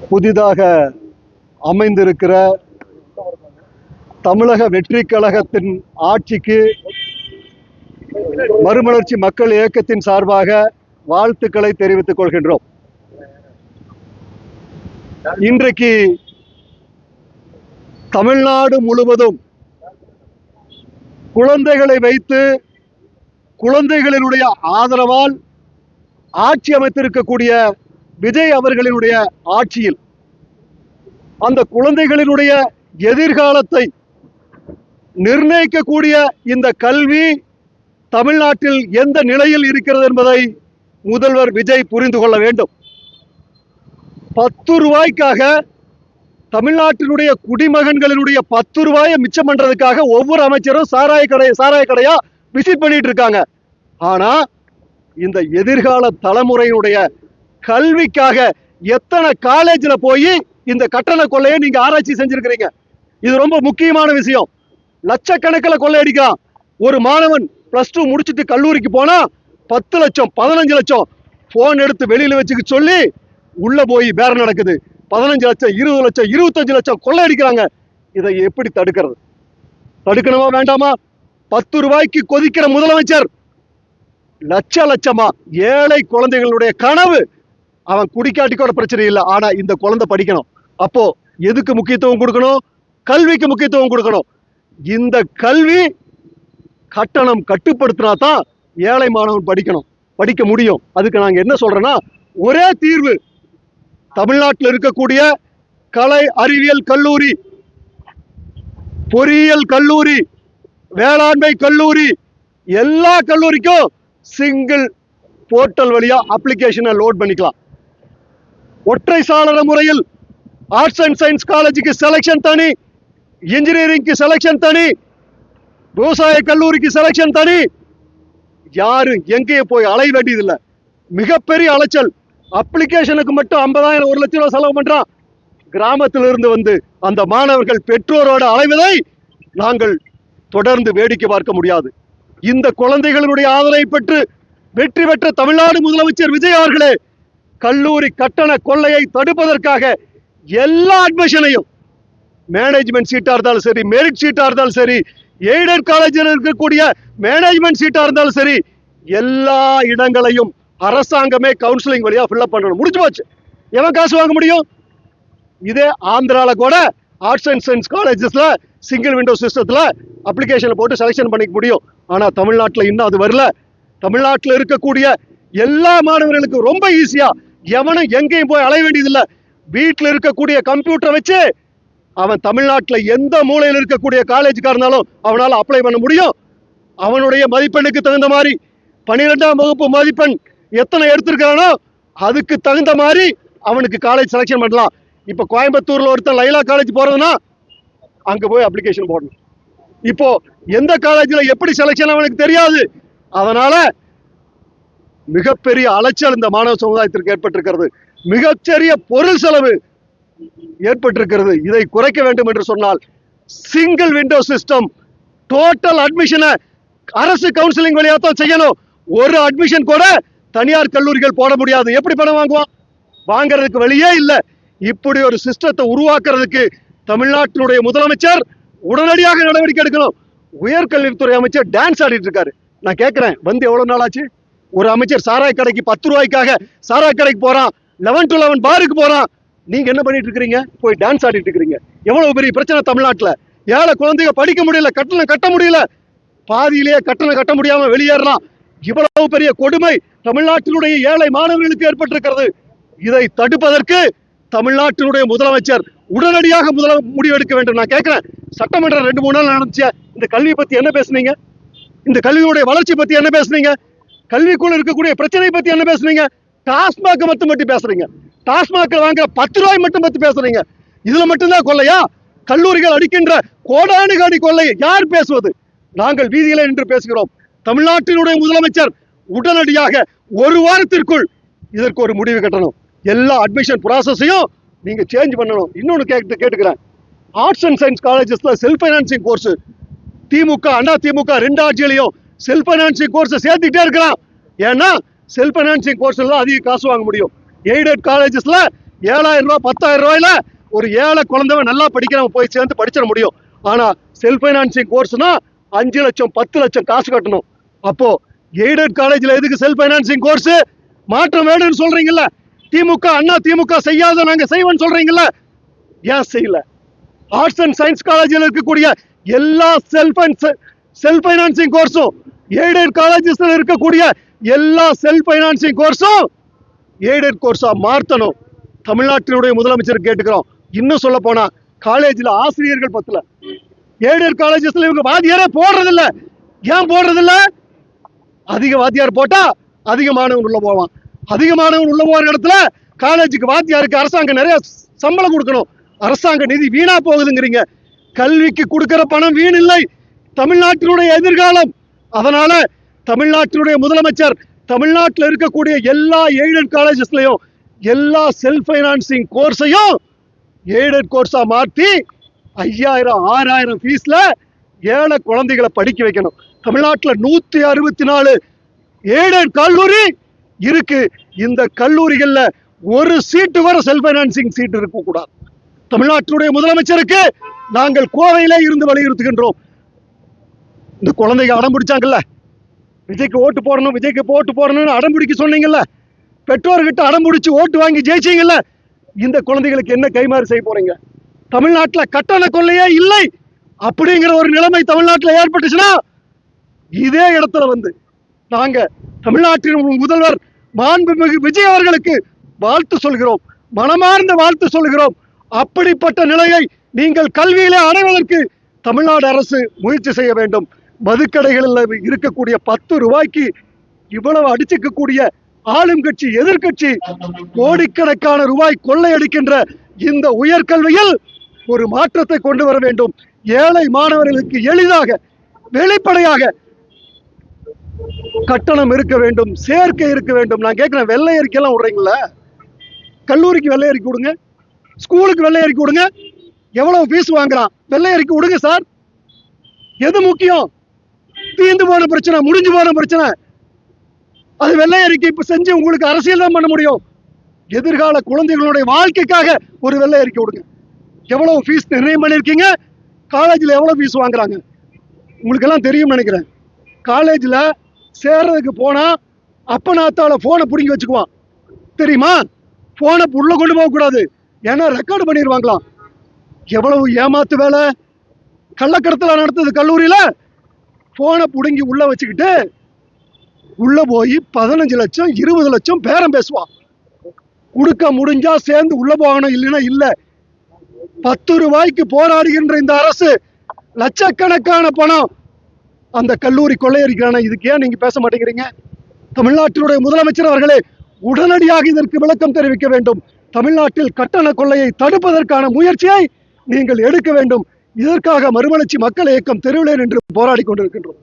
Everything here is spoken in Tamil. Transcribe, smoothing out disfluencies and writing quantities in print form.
புதிதாக அமைந்திருக்கிற தமிழக வெற்றி கழகத்தின் ஆட்சிக்கு மறுமலர்ச்சி மக்கள் இயக்கத்தின் சார்பாக வாழ்த்துக்களை தெரிவித்துக் கொள்கின்றோம். இன்றைக்கு தமிழ்நாடு முழுவதும் குழந்தைகளை வைத்து குழந்தைகளினுடைய ஆதரவால் ஆட்சி அமைத்திருக்கக்கூடிய விஜய் அவர்களினுடைய ஆட்சியில் அந்த குழந்தைகளினுடைய எதிர்காலத்தை நிர்ணயிக்கக்கூடிய இந்த கல்வி தமிழ்நாட்டில் எந்த நிலையில் இருக்கிறது என்பதை முதல்வர் விஜய் புரிந்து கொள்ள வேண்டும். 10 ரூபாய்க்காக தமிழ்நாட்டினுடைய குடிமகன்களினுடைய 10 ரூபாயை மிச்சம் பண்றதுக்காக ஒவ்வொரு அமைச்சரும் சாராய கடையா விசிட் பண்ணிட்டு இருக்காங்க. ஆனா இந்த எதிர்கால தலைமுறையினுடைய கல்விக்காக எத்தனை காலேஜ்ல போய் இந்த கட்டண கொள்ளையை நீங்க ஆராய்ச்சி செஞ்சிருக்கிறீங்க? இது ரொம்ப முக்கியமான விஷயம். லட்சக்கணக்கில் கொள்ளையடிக்கிறான். ஒரு மாணவன் +2 முடிச்சுட்டு கல்லூரிக்கு போனா 10 லட்சம் 15 லட்சம் போன் எடுத்து வெளியில வச்சுக்க சொல்லி உள்ள போய் பேரம் நடக்குது. 15 லட்சம் 20 லட்சம் 25 லட்சம் கொள்ளையடிக்கிறாங்க. இதை எப்படி தடுக்கிறது? தடுக்கணுமா வேண்டாமா? 10 ரூபாய்க்கு கொதிக்கிற முதலமைச்சர் லட்சமா ஏழை குழந்தைகளுடைய கனவு. அவன் குடிக்காட்டி கூட பிரச்சனை இல்லை, ஆனா இந்த குழந்தை படிக்கணும். அப்போ எதுக்கு முக்கியத்துவம் கொடுக்கணும்? கல்விக்கு முக்கியத்துவம் கொடுக்கணும். இந்த கல்வி கட்டணம் கட்டுப்படுத்தினா தான் ஏழை மாணவன் படிக்க முடியும். அதுக்கு நாங்க என்ன சொல்றோம்னா, ஒரே தீர்வு. தமிழ்நாட்டில் இருக்கக்கூடிய கலை அறிவியல் கல்லூரி, பொறியியல் கல்லூரி, வேளாண்மை கல்லூரி, எல்லா கல்லூரிக்கும் சிங்கிள் போர்ட்டல் வழியா அப்ளிகேஷனை லோட் பண்ணிக்கலாம். ஒற்றை சாளர முறையில் ஆர்ட்ஸ் அண்ட் சயின்ஸ் காலேஜுக்கு செலக்ஷன் தனி, இன்ஜினியரிங்க்கு செலக்ஷன் தனி, விவசாய கல்லூரிக்கு செலக்ஷன் தனி. யாரும் எங்கேயும் போய் அலைய வேண்டியதில்லை. மிகப்பெரிய அலைச்சல். அப்ளிகேஷனுக்கு மட்டும் 50,000 1 லட்சம் ரூபாய் செலவு பண்றான். கிராமத்திலிருந்து வந்து அந்த மாணவர்கள் பெற்றோரோட அலைவதை நாங்கள் தொடர்ந்து வேடிக்கை பார்க்க முடியாது. இந்த குழந்தைகளுடைய ஆதரவை பெற்று வெற்றி பெற்ற தமிழ்நாடு முதலமைச்சர் விஜய் அவர்களே, கல்லூரி கட்டண கொள்ளையை தடுப்பதற்காக எல்லா அட்மிஷனையும், மேனேஜ்மெண்ட் சீட்டா இருந்தாலும் சரி, மெரிட் சீட்டா இருந்தாலும் சரி, எய்டட் காலேஜில் இருக்கக்கூடிய மேனேஜ்மெண்ட் சீட்டா இருந்தாலும் சரி, எல்லா இடங்களையும் அரசாங்கமே கவுன்சிலிங் வழியா ஃபில்அப் பண்ணணும். முடிச்சு போச்சு. எவன் காசு வாங்க முடியும்? இதே ஆந்திரால கூட ஆர்ட்ஸ் அண்ட் சயின்ஸ் காலேஜஸ்ல சிங்கிள் விண்டோ சிஸ்டத்துல அப்ளிகேஷன் போட்டு செலக்ஷன் பண்ணிக்க முடியும். ஆனா தமிழ்நாட்டில் இன்னும் அது வரல. தமிழ்நாட்டில் இருக்கக்கூடிய எல்லா மாணவர்களுக்கும் ரொம்ப ஈஸியா, எவனும் எங்கேயும் போய் அலைய வேண்டியதில்லை. வீட்டில் இருக்கக்கூடிய கம்ப்யூட்டரை வச்சு அவன் தமிழ்நாட்டில் எந்த மூலையில் இருக்கக்கூடிய காலேஜுக்காக இருந்தாலும் அவனால அப்ளை பண்ண முடியும். அவனுடைய மதிப்பெண்ணுக்கு தகுந்த மாதிரி 12ஆம் வகுப்பு மதிப்பெண் எத்தனை எடுத்திருக்கானோ அதுக்கு தகுந்த மாதிரி அவனுக்கு காலேஜ் செலக்ஷன் பண்ணலாம். இப்ப கோயம்புத்தூர்ல ஒருத்தன் லைலா காலேஜ் போறதுன்னா அங்க போய் அப்ளிகேஷன் போடணும். இப்போ எந்த காலேஜ்ல எப்படி செலக்ஷன் அவனுக்கு தெரியாது. அதனால மிகப்பெரிய அலைச்சல் இந்த மாணவ சமுதாயத்திற்கு ஏற்பட்டிருக்கிறது. மிகப்பெரிய பொருள் செலவு ஏற்பட்டிருக்கிறது. இதை குறைக்க வேண்டும் என்று சொன்னால் சிங்கிள் விண்டோ சிஸ்டம், டோட்டல் அட்மிஷனை அரசு கவுன்சிலிங் வழியா தான் செய்யணும். ஒரு அட்மிஷன் கூட தனியார் கல்லூரிகள் போட முடியாது. எப்படி பணம் வாங்குவான்? வாங்கறதுக்கு வழியே இல்லை. இப்படி ஒரு சிஸ்டத்தை உருவாக்குறதுக்கு தமிழ்நாட்டினுடைய முதலமைச்சர் உடனடியாக நடவடிக்கை எடுக்கணும். உயர்கல்வித்துறை அமைச்சர் டான்ஸ் ஆடிட்டு இருக்காரு. நான் கேட்கிறேன், வந்து எவ்வளவு நாள் ஆச்சு? ஒரு அமைச்சர் சாராய கடைக்கு 10 ரூபாய்க்காக சாராய கடைக்கு போறான், 11 to 11 பாருக்கு போறான். நீங்க என்ன பண்ணிட்டு இருக்கிறீங்க? போய் டான்ஸ் ஆடிட்டு இருக்கிறீங்க. எவ்வளவு பெரிய பிரச்சனை தமிழ்நாட்டில். ஏழை குழந்தைங்க படிக்க முடியல, கட்டணம் கட்ட முடியல, பாதியிலேயே கட்டணம் கட்ட முடியாம வெளியேறலாம். இவ்வளவு பெரிய கொடுமை தமிழ்நாட்டினுடைய ஏழை மாணவர்களுக்கு ஏற்பட்டிருக்கிறது. இதை தடுப்பதற்கு தமிழ்நாட்டினுடைய முதலமைச்சர் உடனடியாக முடிவெடுக்க வேண்டும். நான் கேட்கிறேன், சட்டமன்றம் 2-3 நாள் நடந்துச்சு. இந்த கல்வி பத்தி என்ன பேசுனீங்க? இந்த கல்வியுடைய வளர்ச்சி பத்தி என்ன பேசுனீங்க? கல்விக்குள்ள இருக்கக்கூடிய பிரச்சனை பத்தி என்ன பேசுனீங்க? டாஸ்மாக் மட்டும் பேசுறீங்க. டாஸ்மாக் வாங்குற 10 ரூபாய் மட்டும் பத்தி பேசுறீங்க. இதுல மட்டும்தான் கொள்ளையா? கல்லூரிகள் அடிக்கின்ற கோடானு கோடி கொள்ளை யார் பேசுவது? நாங்கள் வீதியிலே நின்று பேசுகிறோம். தமிழ்நாட்டினுடைய முதலமைச்சர் உடனடியாக 1 வாரத்திற்குள் இதற்கு ஒரு முடிவு கட்டணும். எல்லா அட்மிஷன் ப்ராசஸையும் நீங்க சேஞ்ச் பண்ணணும். இன்னொன்னு கேட்டுக்கிறேன், ஆர்ட்ஸ் அண்ட் சயின்ஸ் காலேஜஸ்ல self financing course DMK Anna DMK 2 ஆட்சியிலையும் செல்ஃப் ஃபைனான்சிங் கோர்ஸ் சேர்த்துட்டே இருக்கிறான். ஏன்னா செல்ஃப் ஃபைனான்சிங் கோர்ஸ்ல தான் அதிக காசு வாங்க முடியும். எய்டட் காலேஜஸ்ல 7,000 ரூபாய் 10,000 ரூபாயில ஒரு ஏழை குழந்தைவன் நல்லா படிக்கிறவன் போய் சேர்ந்து படிச்சிட முடியும். ஆனா செல்ஃப் பைனான்சிங் கோர்ஸ்னா 5 லட்சம் 10 லட்சம் காசு கட்டணும். அப்போ எய்டட் காலேஜ்ல எதுக்கு செல்ஃப் பைனான்சிங் கோர்ஸ்? மாற்றம் வேணும்னு சொல்றீங்கல்ல, திமுக அண்ணா திமுக செய்யாத நாங்க செய்வோம்னு சொல்றீங்கல்ல, ஏன் செய்யல? ஆர்ட்ஸ் அண்ட் சயின்ஸ் காலேஜில் இருக்கக்கூடிய எல்லா செல்ஃப் பைனான்சிங் கோர்ஸும், எய்டட் காலேஜஸ்ல இருக்கக்கூடிய எல்லா செல்ஃப் பைனான்சிங் கோர்ஸும் எய்டட் கோர்ஸா மாற்றணும். தமிழ்நாட்டினுடைய முதலமைச்சர் கேட்டுக்கிறோம். இன்னும் சொல்ல போனா காலேஜ்ல ஆசிரியர்கள் பத்தல. எய்டட் காலேஜஸ்ல இவங்க வாத்தியாரே போடுறதில்ல. ஏன் போடுறதில்ல? அதிக வாத்தியார் போட்டா அதிக மாணவன் உள்ள போவான். அதிக மாணவன் உள்ள போற இடத்துல காலேஜுக்கு வாத்தியாருக்கு அரசாங்கம் நிறைய சம்பளம் கொடுக்கணும். அரசாங்க நிதி வீணா போகுதுங்கிறீங்க. கல்விக்கு கொடுக்கிற பணம் வீண் இல்லை, தமிழ்நாட்டினுடைய எதிர்காலம். அதனால தமிழ்நாட்டினுடைய முதலமைச்சர் தமிழ்நாட்டில் இருக்கக்கூடிய எல்லா எய்டட் காலேஜஸ்லயும் எல்லா செல்ஃப் பைனான்சிங் கோர்ஸையும் எய்டட் கோர்ஸா மாற்றி 5,000 6,000 ஃபீஸ்ல ஏழை குழந்தைகளை படிக்க வைக்கணும். தமிழ்நாட்டில் 164 எய்டட் கல்லூரி இருக்கு. இந்த கல்லூரிகள்ல ஒரு சீட்டு வர செல்ஃப் பைனான்சிங் சீட் இருக்கக்கூடாது. தமிழ்நாட்டினுடைய முதலமைச்சருக்கு நாங்கள் கோவையிலே இருந்து வலியுறுத்துகின்றோம். இந்த குழந்தைங்க அடம் பிடிச்சாங்கல்ல, விஜய்க்கு ஓட்டு போடணும், விஜய்க்கு ஓட்டு போடணும்னு அடம் பிடிக்க சொன்னீங்கல்ல, பெற்றோர்கிட்ட அடம் பிடிச்சு ஓட்டு வாங்கி ஜெயிச்சீங்கல்ல, இந்த குழந்தைகளுக்கு என்ன கைமாறு செய்ய போறீங்க? தமிழ்நாட்டில் கட்டண கொள்ளையே இல்லை அப்படிங்கிற ஒரு நிலைமை தமிழ்நாட்டில் ஏற்பட்டுச்சுன்னா இதே இடத்துல வந்து நாங்க தமிழ்நாட்டின் முதல்வர் மாண்புமிகு விஜய் அவர்களுக்கு வாழ்த்து சொல்கிறோம், மனமார்ந்த வாழ்த்து சொல்கிறோம். அப்படிப்பட்ட நிலையை நீங்கள் கல்வியிலே அடைவதற்கு தமிழ்நாடு அரசு முயற்சி செய்ய வேண்டும். மதுக்கடைகளில் இருக்கக்கூடிய 10 ரூபாய்க்கு இவ்வளவு அடிச்சுக்கக்கூடிய ஆளும் கட்சி எதிர்கட்சி கோடிக்கணக்கான ரூபாய் கொள்ளையடிக்கின்ற இந்த உயர்கல்வியில் ஒரு மாற்றத்தை கொண்டு வர வேண்டும். ஏழை மாணவர்களுக்கு எளிதாக வெளிப்படையாக கட்டணம் இருக்க வேண்டும், சேர்க்கை இருக்க வேண்டும். நான் கேட்கிறேன், வெள்ளை அறிக்கையெல்லாம் விடுறீங்களா? கல்லூரிக்கு வெள்ளை அறிக்கை விடுங்க, ஸ்கூலுக்கு வெள்ளை அறிக்கை விடுங்க. எவ்வளவு ஃபீஸ் வாங்குறான் வெள்ளை அறிக்கை விடுங்க சார். எது முக்கியம்? தீர்ந்து போன பிரச்சனை, முடிஞ்சு போன பிரச்சனை, அது வெள்ளை அறிக்கை இப்ப செஞ்சு உங்களுக்கு அரசியல் தான் பண்ண முடியும். எதிர்கால குழந்தைகளுடைய வாழ்க்கைக்காக ஒரு வெள்ளை அறிக்கை விடுங்க. எவ்வளவு ஃபீஸ் நிர்ணயம் பண்ணிருக்கீங்க? காலேஜில் எவ்வளவு ஃபீஸ் வாங்குறாங்க உங்களுக்கு எல்லாம் தெரியும் நினைக்கிறேன். காலேஜில் சேர்றதுக்கு போனா அப்பனாத்தால போனை பிடிங்கி வச்சுக்குவான் தெரியுமா? போனை உள்ள கொண்டு போக கூடாது, ஏன்னா ரெக்கார்டு பண்ணிடுவாங்களாம். எவ்வளவு ஏமாத்து வேலை! கள்ளக்கடத்தல நடத்துது கல்லூரியில. போனை பிடுங்கி உள்ள வச்சுக்கிட்டு உள்ள போய் 15 லட்சம் 20 லட்சம் பேரம் பேசுவான். கொடுக்க முடிஞ்சா சேர்ந்து உள்ள போகணும், இல்லைன்னா இல்ல. 10 ரூபாய்க்கு போராடுகின்ற இந்த அரசு லட்சக்கணக்கான பணம் அந்த கல்லூரி கொள்ளையடிக்கிறான. இதுக்கு ஏன் நீங்க பேச மாட்டேங்கிறீங்க? தமிழ்நாட்டினுடைய முதலமைச்சர் அவர்களே உடனடியாக இதற்கு விளக்கம் தெரிவிக்க வேண்டும். தமிழ்நாட்டில் கட்டண கொள்ளையை தடுப்பதற்கான முயற்சியை நீங்கள் எடுக்க வேண்டும். இதற்காக மறுமலர்ச்சி மக்கள் இயக்கம் தெருவிலே நின்று போராடி கொண்டிருக்கின்றோம்.